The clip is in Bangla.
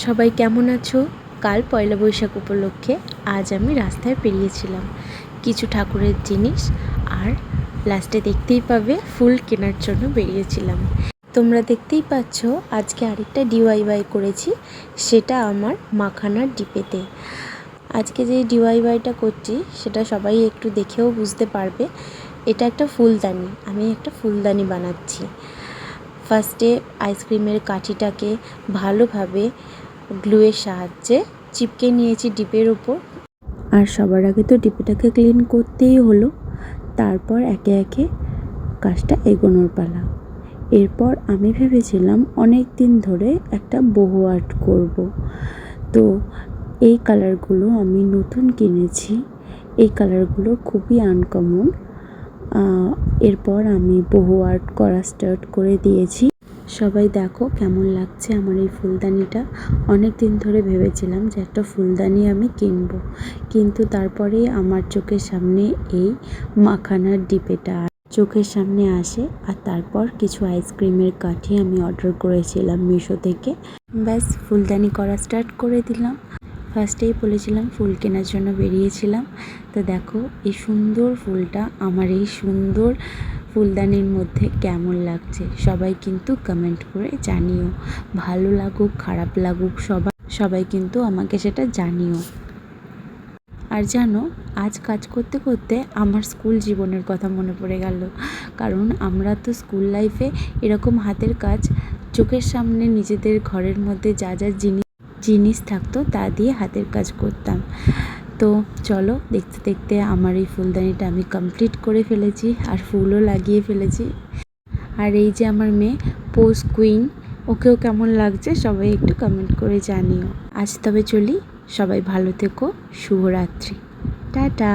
সবাই কেমন আছো? কাল পয়লা বৈশাখ উপলক্ষে আজ আমি রাস্তায় বেরিয়েছিলাম কিছু ঠাকুরের জিনিস আর লাস্টে দেখতেই পাবে ফুল কেনার জন্য বেরিয়েছিলাম। তোমরা দেখতেই পাচ্ছ আজকে আরেকটা ডিআইওয়াই করেছি, সেটা আমার মাখানার ডিপেতে। আজকে যে ডিআইওয়াইটা করছি সেটা সবাই একটু দেখেও বুঝতে পারবে। এটা একটা ফুলদানি, আমি একটা ফুলদানি বানাচ্ছি। ফার্স্টে আইসক্রিমের কাঠিটাকে ভালোভাবে গ্লুয়ের সাহায্যে চিপকে নিয়েছি ডিপের ওপর। আর সবার আগে তো ডিপেটাকে ক্লিন করতেই হলো, তারপর একে একে কাজটা এগোনোর পালা। এরপর আমি ভেবেছিলাম অনেক দিন ধরে একটা বহু আর্ট করব। তো এই কালারগুলো আমি নতুন কিনেছি, এই কালারগুলো খুবই আনকমন। এরপর আমি বহু আর্ট করা স্টার্ট করে দিয়েছি। সবাই দেখো কেমন লাগছে আমার এই ফুলদানিটা। অনেক দিন ধরে ভেবেছিলাম যে একটা ফুলদানি আমি কিনবো, কিন্তু তারপরে আমার চোখের সামনে এই মাখানার ডিপেটা চোখের সামনে আসে। আর তারপর কিছু আইসক্রিমের কাঠি আমি অর্ডার করেছিলাম মিশো থেকে। ব্যাস ফুলদানি করা স্টার্ট করে দিলাম। ফার্স্টেই বলেছিলাম ফুল কেনার জন্য বেরিয়েছিলাম। তো দেখো এই সুন্দর ফুলটা আমার এই সুন্দর ফুলদানির মধ্যে কেমন লাগছে সবাই কিন্তু কমেন্ট করে জানিও। ভালো লাগুক খারাপ লাগুক সবাই কিন্তু আমাকে সেটা জানিও। আর জানো, আজ কাজ করতে করতে আমার স্কুল জীবনের কথা মনে পড়ে গেল। কারণ আমরা তো স্কুল লাইফে এরকম হাতের কাজ চোখের সামনে নিজেদের ঘরের মধ্যে যা যা জিনিস থাকতো তা দিয়ে হাতের কাজ করতাম। তো চলো, দেখতে দেখতে আমার এই ফুলদানিটা আমি কমপ্লিট করে ফেলেছি আর ফুলও লাগিয়ে ফেলেছি। আর এই যে আমার মেয়ে পোজ কুইন, ওকেও কেমন লাগছে সবাই একটু কমেন্ট করে জানিও। আজ তবে চলি, সবাই ভালো থেকো, শুভরাত্রি, টাটা।